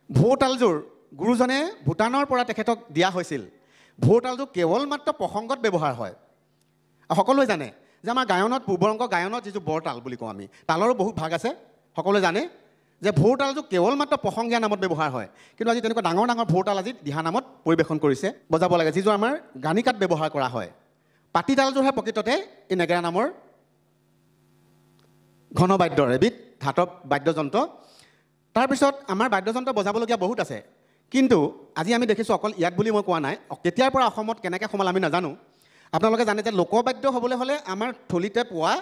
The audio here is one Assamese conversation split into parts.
ভোৰতালযোৰ গুৰুজনে ভূটানৰ পৰা তেখেতক দিয়া হৈছিল। ভোৰতালযোৰ কেৱল মাত্ৰ প্ৰসংগত ব্যৱহাৰ হয়। সকলোৱে জানে যে আমাৰ গায়নত পূৰ্বৰংগ গায়নত যিটো বৰতাল বুলি কওঁ আমি, তালৰো বহুত ভাগ আছে। সকলোৱে জানে যে ভোৰতালযোৰ কেৱল মাত্ৰ প্ৰসংগীয়া নামত ব্যৱহাৰ হয়। কিন্তু আজি তেনেকুৱা ডাঙৰ ডাঙৰ ভোৰতাল আজি দিহানামত পৰিৱেশন কৰিছে, বজাব লাগে, যিযোৰ আমাৰ গানিকাত ব্যৱহাৰ কৰা হয়। পাতিতালযোৰহে প্ৰকৃততে এই নেগেৰা নামৰ ঘন বাদ্যৰ এবিধ ধাতৱ বাদ্যযন্ত্ৰ। তাৰপিছত আমাৰ বাদ্যযন্ত্ৰ বজাবলগীয়া বহুত আছে, কিন্তু আজি আমি দেখিছোঁ অকল ইয়াত বুলি মই কোৱা নাই, কেতিয়াৰ পৰা অসমত কেনেকৈ সোমাল আমি নাজানো। আপোনালোকে জানে যে লোকবাদ্য হ'বলৈ হ'লে আমাৰ থলীতে পোৱা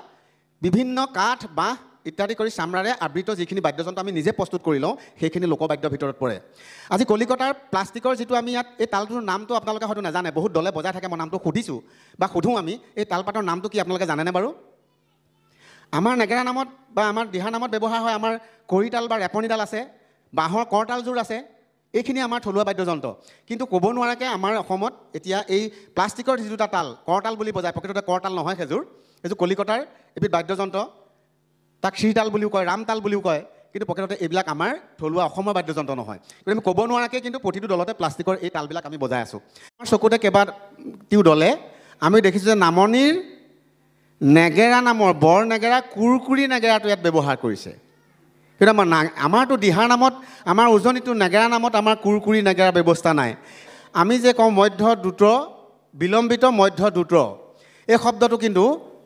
বিভিন্ন কাঠ, বাঁহ ইত্যাদি কৰি চামৰাৰে আবৃত যিখিনি বাদ্যযন্ত্ৰ আমি নিজে প্ৰস্তুত কৰি লওঁ, সেইখিনি লোকবাদ্যৰ ভিতৰত পৰে। আজি কলিকতাৰ প্লাষ্টিকৰ যিটো আমি ইয়াত এই তালটোৰ নামটো আপোনালোকে হয়তো নাজানে, বহুত দলে বজাই থাকে, মই নামটো সুধিছোঁ বা সুধোঁ আমি, এই তালপাতৰ নামটো কি আপোনালোকে জানেনে বাৰু? আমাৰ নেগেৰা নামত বা আমাৰ দিহা নামত ব্যৱহাৰ হয় আমাৰ কৰিতাল বা ৰেপনিডাল আছে, বাঁহৰ কৰতালযোৰ আছে, এইখিনি আমাৰ থলুৱা বাদ্যযন্ত্ৰ। কিন্তু ক'ব নোৱাৰাকৈ আমাৰ অসমত এতিয়া এই প্লাষ্টিকৰ যি দুটা তাল, কৰতাল বুলি বজায়, প্ৰকৃততে কৰতাল নহয় সেইযোৰ কলিকতাৰ এবিধ বাদ্যযন্ত্ৰ, তাক শ্ৰীতাল বুলিও কয়, ৰামতাল বুলিও কয়, কিন্তু প্ৰকৃততে এইবিলাক আমাৰ থলুৱা অসমৰ বাদ্যযন্ত্ৰ নহয়। কিন্তু আমি ক'ব নোৱাৰাকৈ কিন্তু প্ৰতিটো দলতে প্লাষ্টিকৰ এই তালবিলাক আমি বজাই আছোঁ। আমাৰ চকুতে কেইবাটিও দলে আমি দেখিছোঁ যে নামনিৰ নেগেৰা নামৰ বৰ নেগেৰা, কুৰকুৰি নেগেৰাটো ইয়াত ব্যৱহাৰ কৰিছে। কিন্তু আমাৰতো দিহাৰ নামত, আমাৰ উজনিটো নেগেৰা নামত আমাৰ কুৰকুৰি নেগেৰা ব্যৱস্থা নাই। আমি যে কওঁ মধ্য দ্ৰুত, বিলম্বিত মধ্য দ্ৰুত, এই শব্দটো কিন্তু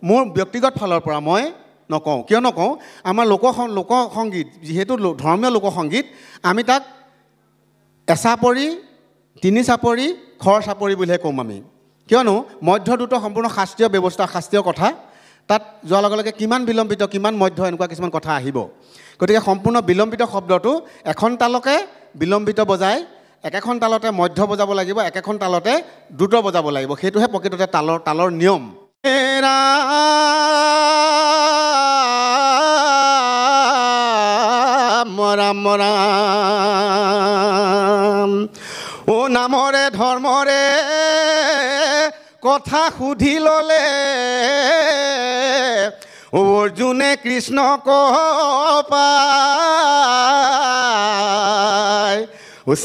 মোৰ ব্যক্তিগত ফালৰ পৰা মই নকওঁ। কিয় নকওঁ? আমাৰ লোকসংগীত যিহেতু ধৰ্মীয় লোকসংগীত, আমি তাক এচাপৰি, তিনি চাপৰি, খৰ চাপৰি বুলিহে ক'ম আমি। কিয়নো মধ্য দ্ৰুত সম্পূৰ্ণ শাস্ত্ৰীয় ব্যৱস্থা, শাস্ত্ৰীয় কথা, তাত যোৱাৰ লগে লগে কিমান বিলম্বিত কিমান মধ্য এনেকুৱা কিছুমান কথা আহিব। গতিকে সম্পূৰ্ণ বিলম্বিত শব্দটো এখন তালকে বিলম্বিত বজাই একেখন তালতে মধ্য বজাব লাগিব, একেখন তালতে দ্ৰুত বজাব লাগিব, সেইটোহে প্ৰকৃততে তালৰ নিয়ম। ৰাম ৰাম ও নামৰে ধৰ্মৰে কথা সুধি ল'লে অৰ্জুনে কৃষ্ণ পায়,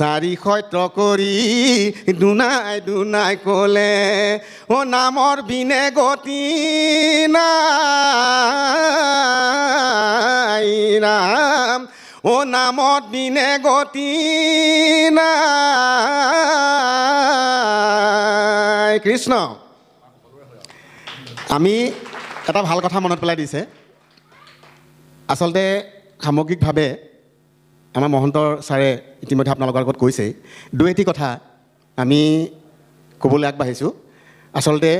চাৰি সত্য কৰি দুনাই দুনাই ক'লে ও নামৰ বিনে গতি নাই ৰাম, ও নামত বিনে গতি নাই কৃষ্ণ। আমি এটা ভাল কথা মনত পেলাই দিছে। আচলতে সামগ্ৰিকভাৱে আমাৰ মহন্ত ছাৰে ইতিমধ্যে আপোনালোকৰ আগত কৈছেই, দুই এটি কথা আমি ক'বলৈ আগবাঢ়িছোঁ। আচলতে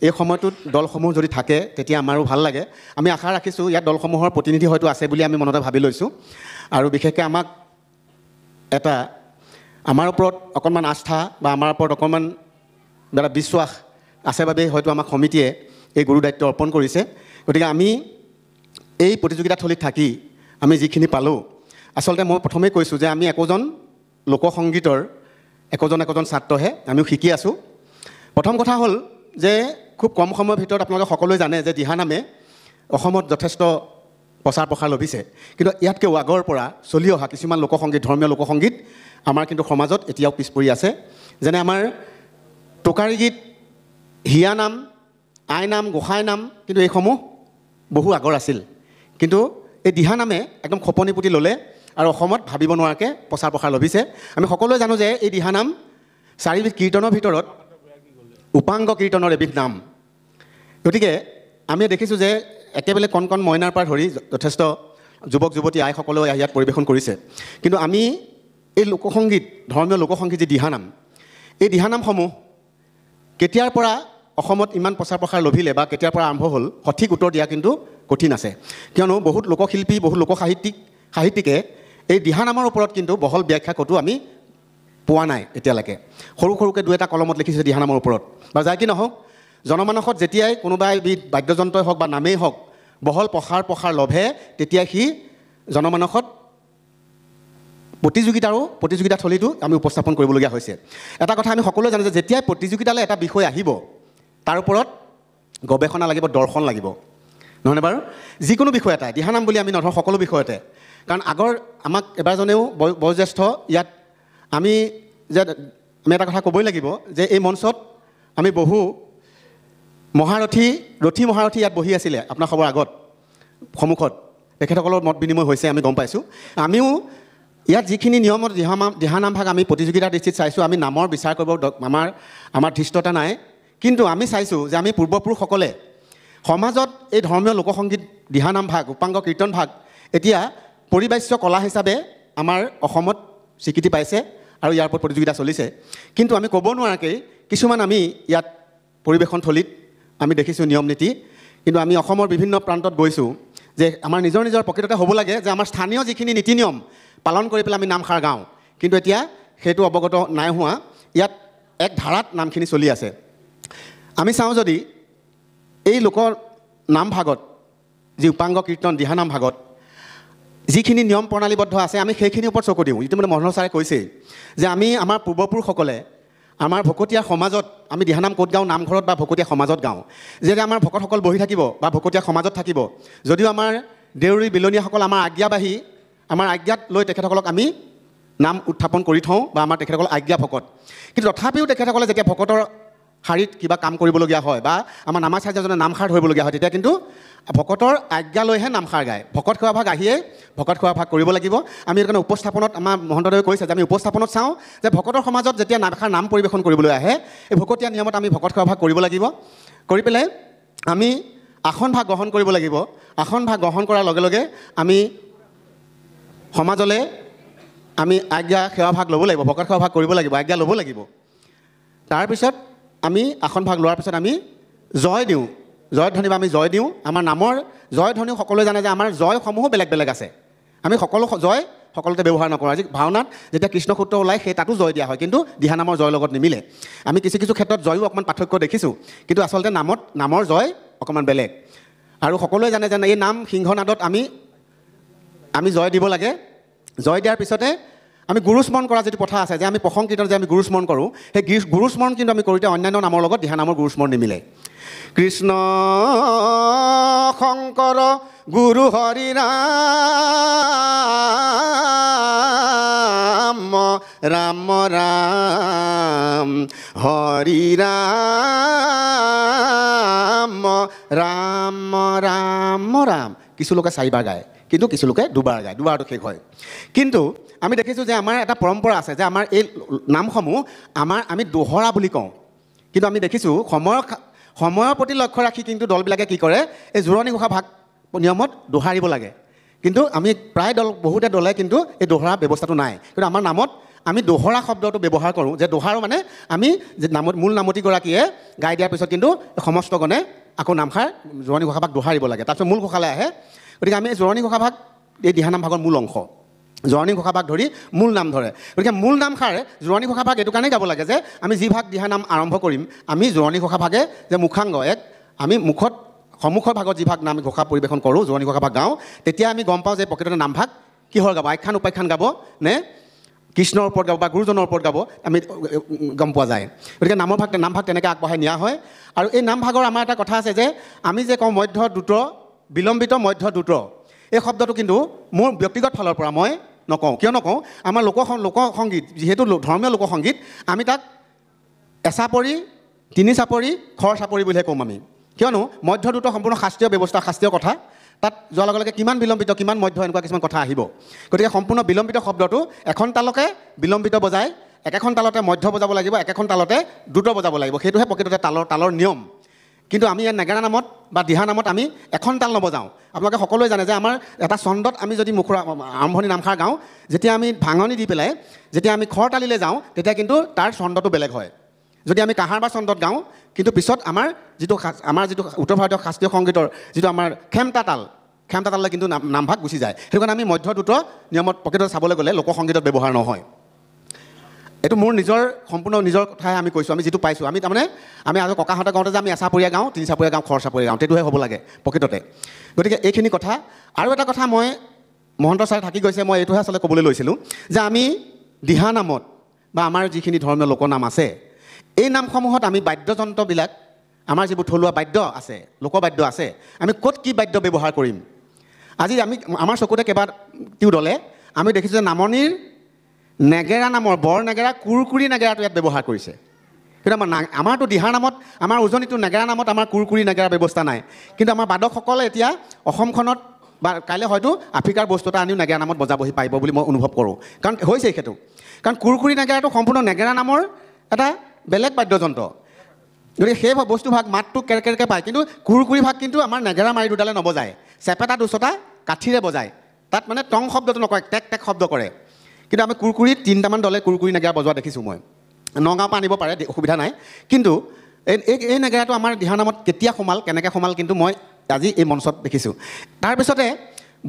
এই সময়টোত দলসমূহ যদি থাকে তেতিয়া আমাৰো ভাল লাগে। আমি আশা ৰাখিছোঁ ইয়াত দলসমূহৰ প্ৰতিনিধি হয়তো আছে বুলি আমি মনতে ভাবি লৈছোঁ, আৰু বিশেষকৈ আমাক এটা আমাৰ ওপৰত অকণমান আস্থা বা আমাৰ ওপৰত অকণমান এটা বিশ্বাস আছে বাবেই হয়তো আমাক সমিতিয়ে এই গুৰু দায়িত্ব অৰ্পণ কৰিছে। গতিকে আমি এই প্ৰতিযোগিতাথলীত থাকি আমি যিখিনি পালোঁ, আচলতে মই প্ৰথমেই কৈছোঁ যে আমি একোজন লোকসংগীতৰ একোজন ছাত্ৰহে, আমিও শিকি আছোঁ। প্ৰথম কথা হ'ল যে খুব কম সময়ৰ ভিতৰত আপোনালোকে সকলোৱে জানে যে দিহানামে অসমত যথেষ্ট প্ৰচাৰ প্ৰসাৰ লভিছে, কিন্তু ইয়াতকৈও আগৰ পৰা চলি অহা কিছুমান লোকসংগীত, ধৰ্মীয় লোকসংগীত আমাৰ কিন্তু সমাজত এতিয়াও পিছ পৰি আছে। যেনে আমাৰ টোকাৰী গীত, হিয়া নাম, আই নাম, গোসাঁই নাম, কিন্তু এইসমূহ বহু আগৰ আছিল। কিন্তু এই দিহানামে একদম খপনি পুতি ল'লে আৰু অসমত ভাবিব নোৱাৰাকৈ প্ৰচাৰ প্ৰসাৰ লভিছে। আমি সকলোৱে জানো যে এই দিহানাম চাৰিবিধ কীৰ্তনৰ ভিতৰত উপাংগ কীৰ্তনৰ এবিধ নাম। গতিকে আমি দেখিছোঁ যে একেবাৰে কণ কণ মইনাৰ পৰা ধৰি যথেষ্ট যুৱক যুৱতী আইসকলেও ইয়াত পৰিৱেশন কৰিছে। কিন্তু আমি এই লোকসংগীত, ধৰ্মীয় লোকসংগীত যি দিহানাম, এই দিহানামসমূহ কেতিয়াৰ পৰা অসমত ইমান প্ৰচাৰ প্ৰসাৰ লভিলে বা কেতিয়াৰ পৰা আৰম্ভ হ'ল, সঠিক উত্তৰ দিয়া কিন্তু কঠিন আছে। কিয়নো বহুত লোকশিল্পী, বহুত সাহিত্যিকে এই দিহানামৰ ওপৰত কিন্তু বহল ব্যাখ্যা ক'তো আমি পোৱা নাই এতিয়ালৈকে। সৰু সৰুকৈ দুই এটা কলমত লিখিছে দিহানামৰ ওপৰত, বা যাই কি নহওক জনমানসত যেতিয়াই কোনোবা এবিধ বাদ্যযন্ত্ৰই হওক বা নামেই হওক বহল প্ৰসাৰ লভে, তেতিয়াই সি জনমানসত প্ৰতিযোগিতাথলীটো আমি উপস্থাপন কৰিবলগীয়া হৈছে। এটা কথা আমি সকলোৱে জানো যে যেতিয়াই প্ৰতিযোগিতালৈ এটা বিষয় আহিব, তাৰ ওপৰত গৱেষণা লাগিব, দৰ্শন লাগিব, নহয়নে বাৰু? যিকোনো বিষয় এটাই, দিহানাম বুলি আমি নধৰোঁ, সকলো বিষয়তে কাৰণ আগৰ আমাক এবাৰজনেও বয়োজ্যেষ্ঠ ইয়াত আমি এটা কথা ক'বই লাগিব যে এই মঞ্চত আমি বহু ৰথী মহাৰথী ইয়াত বহি আছিলে আপোনাৰ খবৰ আগত সন্মুখত তেখেতসকলৰ মত বিনিময় হৈছে আমি গম পাইছোঁ আমিও ইয়াত যিখিনি নিয়মত দিহানামভাগ আমি প্ৰতিযোগিতাৰ দৃষ্টিত চাইছোঁ আমি নামৰ বিচাৰ কৰিব আমাৰ ধৃষ্টতা নাই কিন্তু আমি চাইছোঁ যে আমি পূৰ্বপুৰুষসকলে সমাজত এই ধৰ্মীয় লোকসংগীত দিহানামভাগ উপাংগ কীৰ্তনভাগ এতিয়া পৰিবাশ্য কলা হিচাপে আমাৰ অসমত স্বীকৃতি পাইছে আৰু ইয়াৰ ওপৰত প্ৰতিযোগিতা চলিছে কিন্তু আমি ক'ব নোৱাৰাকৈ কিছুমান আমি ইয়াত পৰিৱেশন থলীত আমি দেখিছোঁ নিয়ম নীতি কিন্তু আমি অসমৰ বিভিন্ন প্ৰান্তত গৈছোঁ যে আমাৰ নিজৰ প্ৰকৃততে হ'ব লাগে যে আমাৰ স্থানীয় যিখিনি নীতি নিয়ম পালন কৰি পেলাই আমি নামষাৰ গাওঁ কিন্তু এতিয়া সেইটো অৱগত নাই হোৱা ইয়াত এক ধাৰাত নামখিনি চলি আছে আমি চাওঁ যদি এই লোকৰ নামভাগত যি উপাংগ কীৰ্তন দিহানামভাগত যিখিনি নিয়ম প্ৰণালীবদ্ধ আছে আমি সেইখিনিৰ ওপৰত চকু দিওঁ ইতিমধ্যে মহেন্দ্ৰ ছাৰে কৈছেই যে আমি আমাৰ পূৰ্বপুৰুষসকলে আমাৰ ভকতীয়া সমাজত আমি দিহানাম ক'ত গাওঁ নামঘৰত বা ভকতীয়া সমাজত গাওঁ যেতিয়া আমাৰ ভকতসকল বহি থাকিব বা ভকতীয়া সমাজত থাকিব যদিও আমাৰ দেউৰী বিলনীয়াসকল আমাৰ আজ্ঞাবাহী আমাৰ আজ্ঞাত লৈ তেখেতসকলক আমি নাম উত্থাপন কৰি থওঁ বা আমাৰ তেখেতসকল আজ্ঞা ভকত কিন্তু তথাপিও তেখেতসকলে যেতিয়া ভকতৰ শাৰীত কিবা কাম কৰিবলগীয়া হয় বা আমাৰ নামাচাৰ্যজনে নামষাৰ ধৰিবলগীয়া হয় তেতিয়া কিন্তু ভকতৰ আজ্ঞা লৈহে নামষাৰ গায় ভকত খোৱা ভাগ আহিয়ে ভকত খোৱা ভাগ কৰিব লাগিব আমি সেইকাৰণে উপস্থাপনত আমাৰ মহন্তদেৱে কৈছে যে আমি উপস্থাপনত চাওঁ যে ভকতৰ সমাজত যেতিয়া নামষাৰ নাম পৰিৱেশন কৰিবলৈ আহে এই ভকতীয়া নিয়মত আমি ভকত খোৱা ভাগ কৰিব লাগিব কৰি পেলাই আমি আসন ভাগ গ্ৰহণ কৰিব লাগিব আসন ভাগ গ্ৰহণ কৰাৰ লগে লগে আমি সমাজলৈ আমি আজ্ঞা সেৱা ভাগ ল'ব লাগিব ভকত সেৱা ভাগ কৰিব লাগিব আজ্ঞা ল'ব লাগিব তাৰপিছত আমি আসন ভাগ লোৱাৰ পিছত আমি জয় দিওঁ জয়ধ্বনি বা আমি জয় দিওঁ আমাৰ নামৰ জয়ধ্বনিও সকলোৱে জানে যে আমাৰ জয়সমূহো বেলেগ বেলেগ আছে আমি সকলো জয় সকলোতে ব্যৱহাৰ নকৰোঁ আজি ভাওনাত যেতিয়া কৃষ্ণ সূত্ৰ ওলায় সেই তাতো জয় দিয়া হয় কিন্তু দিহানামৰ জয়ৰ লগত নিমিলে আমি কিছু ক্ষেত্ৰত জয়ো অকণমান পাৰ্থক্য দেখিছোঁ কিন্তু আচলতে নামৰ জয় অকণমান বেলেগ আৰু সকলোৱে জানে যে এই নাম সিংহনাদত আমি জয় দিব লাগে জয় দিয়াৰ পিছতে আমি গুৰু স্মৰণ কৰা যিটো কথা আছে যে আমি প্ৰসংগ কীৰ্তন যে আমি গুৰু স্মৰণ কৰোঁ সেই গুৰু স্মৰণ কিন্তু আমি কৰোঁতে অন্যান্য নামৰ লগত দিহানামৰ গুৰু স্মৰণ নিমিলে কৃষ্ণ শংকৰ গুৰু হৰি ৰাম ৰাম ৰাম হৰি ৰাম ৰাম ৰাম ৰাম কিছু লোকে 4বাৰ গায় কিন্তু কিছু লোকে 2বাৰ গায় 2বাৰটো শেষ হয় কিন্তু আমি দেখিছোঁ যে আমাৰ এটা পৰম্পৰা আছে যে আমাৰ এই নামসমূহ আমি দোহৰা বুলি কওঁ কিন্তু আমি দেখিছোঁ সময়ৰ প্ৰতি লক্ষ্য ৰাখি কিন্তু দলবিলাকে কি কৰে এই জোৰণি ঘোষা ভাগ নিয়মত দোহাৰিব লাগে কিন্তু আমি প্ৰায় বহুতে দলে কিন্তু এই দোহৰা ব্যৱস্থাটো নাই কিন্তু আমাৰ নামত আমি দোহৰা শব্দটো ব্যৱহাৰ কৰোঁ যে দোহাৰো মানে আমি যে মূল নামতিগৰাকীয়ে গাই দিয়াৰ পিছত কিন্তু সমস্তগণে আকৌ নামষাৰ জোৰণি ঘোষা ভাগ দোহাৰিব লাগে তাৰপিছত মূল ঘোষালৈ আহে গতিকে আমি জোৰণি ঘোষা ভাগ এই দিহানাম ভাগৰ মূল অংশ জোৰণি ঘোষা ভাগ ধৰি মূল নাম ধৰে গতিকে মূল নামষাৰ জোৰণি ঘোষা ভাগ এইটো কাৰণেই গাব লাগে যে আমি যি ভাগ দিহানাম আৰম্ভ কৰিম আমি জোৰণি ঘোষা ভাগে যে মুখাংগ আমি সন্মুখৰ ভাগত যি ভাগ নাম ঘোষা পৰিৱেশন কৰোঁ জোৰণি ঘোষা ভাগ গাওঁ তেতিয়া আমি গম পাওঁ যে প্ৰকৃততে নামভাগ কিহৰ গাব আখ্যান উপাখ্যান গাব নে কৃষ্ণৰ ওপৰত গাব বা গুৰুজনৰ ওপৰত গাব আমি গম পোৱা যায় গতিকে নামভাগ তেনেকৈ আগবঢ়াই নিয়া হয় আৰু এই নামভাগৰ আমাৰ এটা কথা আছে যে আমি যে কওঁ মধ্য দ্ৰুত বিলম্বিত মধ্য দ্ৰুত এই শব্দটো কিন্তু মোৰ ব্যক্তিগত ফালৰ পৰা মই নকওঁ কিয় নকওঁ আমাৰ লোকসংগীত যিহেতু ধৰ্মীয় লোকসংগীত আমি তাক এচাপৰি তিনি চাপৰি খৰ চাপৰি বুলিহে ক'ম আমি কিয়নো মধ্য দ্ৰুত সম্পূৰ্ণ শাস্ত্ৰীয় ব্যৱস্থা শাস্ত্ৰীয় কথা তাত যোৱাৰ লগে লগে কিমান বিলম্বিত কিমান মধ্য এনেকুৱা কিছুমান কথা আহিব গতিকে সম্পূৰ্ণ বিলম্বিত শব্দটো এখন তালকে বিলম্বিত বজাই একেখন তালতে মধ্য বজাব লাগিব একেখন তালতে দ্ৰুত বজাব লাগিব সেইটোহে প্ৰকৃততে তালৰ নিয়ম কিন্তু আমি ইয়াত নেগেৰা নামত বা দিহা নামত আমি এখন তাল নবজাওঁ আপোনালোকে সকলোৱে জানে যে আমাৰ এটা ছন্দত আমি যদি মুখৰ আৰম্ভণি নামষাৰ গাওঁ যেতিয়া আমি ভাঙনি দি পেলাই যেতিয়া আমি খৰ তালিলৈ যাওঁ তেতিয়া কিন্তু তাৰ ছন্দটো বেলেগ হয় যদি আমি কাহাৰ বা ছন্দত গাওঁ কিন্তু পিছত আমাৰ যিটো উত্তৰ ভাৰতীয় শাস্ত্ৰীয় সংগীতৰ যিটো আমাৰ খেমটা তাললৈ কিন্তু নামভাগ গুচি যায় সেইটো কাৰণে আমি মধ্য দ্ৰুত নিয়মত প্ৰকৃততে চাবলৈ গ'লে লোকসংগীতত ব্যৱহাৰ নহয় এইটো মোৰ সম্পূৰ্ণ নিজৰ কথাই আমি কৈছোঁ আমি যিটো পাইছোঁ আমি তাৰমানে আমি আজি ককাহঁতে কওঁতে যে আমি এচাপৰীয়া গাওঁ তিনি চাপৰীয়া গাওঁ খৰ চাপৰীয়া গাওঁ সেইটোহে হ'ব লাগে প্ৰকৃততে গতিকে এইখিনি কথা আৰু এটা কথা মই মহন্ত ছাৰ থাকি গৈছে মই এইটোহে আচলতে ক'বলৈ লৈছিলোঁ যে আমি দিহা নামত বা আমাৰ যিখিনি ধৰ্মীয় লোকনাম আছে এই নামসমূহত আমি বাদ্যযন্ত্ৰবিলাক আমাৰ যিবোৰ থলুৱা বাদ্য আছে লোকবাদ্য আছে আমি ক'ত কি বাদ্য ব্যৱহাৰ কৰিম আজি আমি আমাৰ চকুতে কেইবাটিও দলে আমি দেখিছোঁ যে নামনিৰ নেগেৰা নামৰ বৰ নেগেৰা কুৰকুৰি নেগেৰাটো ইয়াত ব্যৱহাৰ কৰিছে কিন্তু আমাৰতো দিহাৰ নামত আমাৰ উজনিটো নেগেৰা নামত আমাৰ কুৰকুৰি নেগেৰা ব্যৱস্থা নাই কিন্তু আমাৰ বাদকসকলে এতিয়া অসমখনত বা কাইলৈ হয়তো আফ্ৰিকাৰ বস্তু এটা আনিও নেগেৰা নামত বজাবহি পাৰিব বুলি মই অনুভৱ কৰোঁ কাৰণ হৈছে সেইটো কাৰণ কুৰকুৰি নেগেৰাটো সম্পূৰ্ণ নেগেৰা নামৰ এটা বেলেগ বাদ্যযন্ত্ৰ গতিকে সেই বস্তুভাগ মাতটো কেৰকেৰকৈ পায় কিন্তু কুৰকুৰি ভাগ কিন্তু আমাৰ নেগেৰা মাৰি দুডালে নবজায় চেপেটা দুচটা কাঠিৰে বজায় তাত মানে টং শব্দটো নকয় টেক টেক শব্দ কৰে কিন্তু আমি কুৰকুৰি 3টামান দলে কুৰকুৰি নেগেৰা বজোৱা দেখিছোঁ মই নগাঁৱৰ পৰা আনিব পাৰে অসুবিধা নাই কিন্তু এই নেগেৰাটো আমাৰ দিহাৰ নামত কেতিয়া সোমাল কেনেকৈ সোমাল কিন্তু মই আজি এই মঞ্চত দেখিছোঁ তাৰপিছতে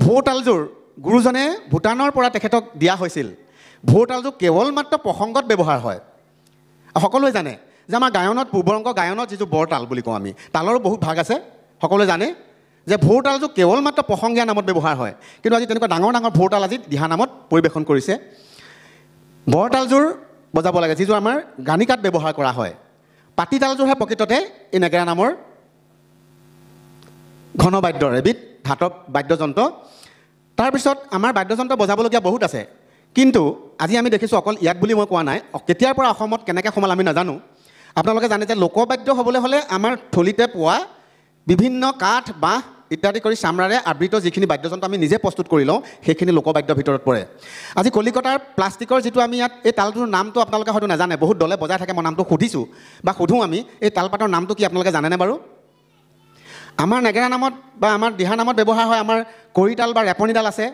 ভোৰতালযোৰ গুৰুজনে ভূটানৰ পৰা তেখেতক দিয়া হৈছিল ভোৰতালযোৰ কেৱল মাত্ৰ প্ৰসংগত ব্যৱহাৰ হয় সকলোৱে জানে যে আমাৰ গায়নত পূৰ্বৰংগ গায়নত যিটো বৰতাল বুলি কওঁ আমি তালৰো বহুত ভাগ আছে সকলোৱে জানে যে ভোৰতালযোৰ কেৱল মাত্ৰ প্ৰসংগীয়া নামত ব্যৱহাৰ হয় কিন্তু আজি তেনেকুৱা ডাঙৰ ডাঙৰ ভোৰতাল আজি দিহা নামত পৰিৱেশন কৰিছে বৰতালযোৰ বজাব লাগে যিযোৰ আমাৰ গানিকাত ব্যৱহাৰ কৰা হয় পাতিতালযোৰহে প্ৰকৃততে এই নেগেৰা নামৰ ঘনবাদ্যৰ এবিধ ধাতৱ বাদ্যযন্ত্ৰ তাৰপিছত আমাৰ বাদ্যযন্ত্ৰ বজাবলগীয়া বহুত আছে কিন্তু আজি আমি দেখিছোঁ অকল ইয়াত বুলি মই কোৱা নাই কেতিয়াৰ পৰা অসমত কেনেকৈ সোমাল আমি নাজানো আপোনালোকে জানে যে লোকবাদ্য হ'বলৈ হ'লে আমাৰ থলীতে পোৱা বিভিন্ন কাঠ বাঁহ ইত্যাদি কৰি চামৰাৰে আবৃত যিখিনি বাদ্যযন্ত্ৰ আমি নিজে প্ৰস্তুত কৰি লওঁ সেইখিনি লোকবাদ্যৰ ভিতৰত পৰে আজি কলিকতাৰ প্লাষ্টিকৰ যিটো আমি ইয়াত এই তালটোৰ নামটো আপোনালোকে হয়তো নাজানে বহুত দলে বজাই থাকে মই নামটো সুধিছোঁ বা সুধোঁ আমি এই তালপাতৰ নামটো কি আপোনালোকে জানেনে বাৰু আমাৰ নেগেৰা নামত বা আমাৰ দিহাৰ নামত ব্যৱহাৰ হয় আমাৰ কৰিতাল বা ৰেপনিডাল আছে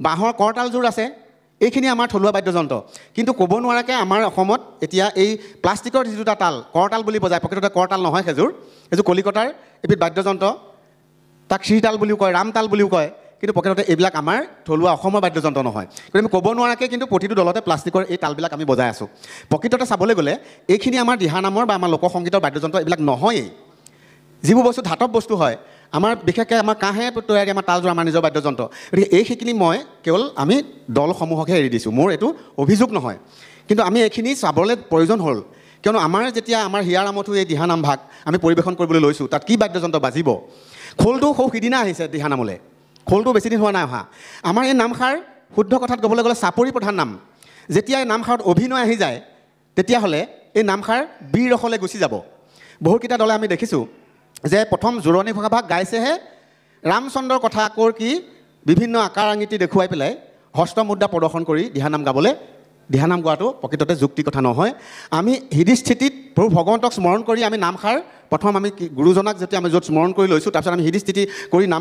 বাঁহৰ কৰতালযোৰ আছে এইখিনি আমাৰ থলুৱা বাদ্যযন্ত্ৰ কিন্তু ক'ব নোৱাৰাকৈ আমাৰ অসমত এতিয়া এই প্লাষ্টিকৰ যি দুটা তাল কৰতাল বুলি বজায় প্ৰকৃততে কৰতাল নহয় সেইযোৰ কলিকতাৰ এবিধ বাদ্যযন্ত্ৰ তাক শ্ৰীতাল বুলিও কয় ৰামতাল বুলিও কয় কিন্তু প্ৰকৃততে এইবিলাক আমাৰ থলুৱা অসমৰ বাদ্যযন্ত্ৰ নহয় কিন্তু আমি ক'ব নোৱাৰাকৈ কিন্তু প্ৰতিটো দলতে প্লাষ্টিকৰ এই তালবিলাক আমি বজাই আছোঁ প্ৰকৃততে চাবলৈ গ'লে এইখিনি আমাৰ দিহা নামৰ বা আমাৰ লোকসংগীতৰ বাদ্যযন্ত্ৰ এইবিলাক নহয়েই যিবোৰ বস্তু ধাতৱ বস্তু হয় আমাৰ বিশেষকৈ আমাৰ কাঁহে তৈয়াৰী আমাৰ তালযোৰ আমাৰ নিজৰ বাদ্যযন্ত্ৰ গতিকে এইখিনি মই কেৱল আমি দলসমূহকহে এৰি দিছোঁ মোৰ এইটো অভিযোগ নহয় কিন্তু আমি এইখিনি চাবলৈ প্ৰয়োজন হ'ল কিয়নো আমাৰ যেতিয়া আমাৰ হিয়াৰ নামতো এই দিহানাম ভাগ আমি পৰিৱেশন কৰিবলৈ লৈছোঁ তাত কি বাদ্যযন্ত্ৰ বাজিব খোলটো সৌ সিদিনা আহিছে দিহানামলৈ খোলটো বেছিদিন হোৱা নাই অহা আমাৰ এই নামষাৰ শুদ্ধ কথাত ক'বলৈ গ'লে চাপৰি প্ৰধান নাম যেতিয়া এই নামষাৰত অভিনয় আহি যায় তেতিয়াহ'লে এই নামষাৰ বীৰ ৰসলৈ গুচি যাব বহুতকেইটা দলে আমি দেখিছোঁ যে প্ৰথম জোৰণি ভাগ গাইছেহে ৰামচন্দ্ৰৰ কথা আকৌ কি বিভিন্ন আকাৰ আঙিতি দেখুৱাই পেলাই হস্তমুদ্ৰা প্ৰদৰ্শন কৰি দিহানাম গাবলৈ দিহানাম গোৱাটো প্ৰকৃততে যুক্তি কথা নহয় আমি হৃদস্থিতিত প্ৰভু ভগৱন্তক স্মৰণ কৰি আমি নামষাৰ প্ৰথম আমি গুৰুজনাক যেতিয়া আমি য'ত স্মৰণ কৰি লৈছোঁ তাৰপিছত আমি হৃদস্থিতি কৰি নাম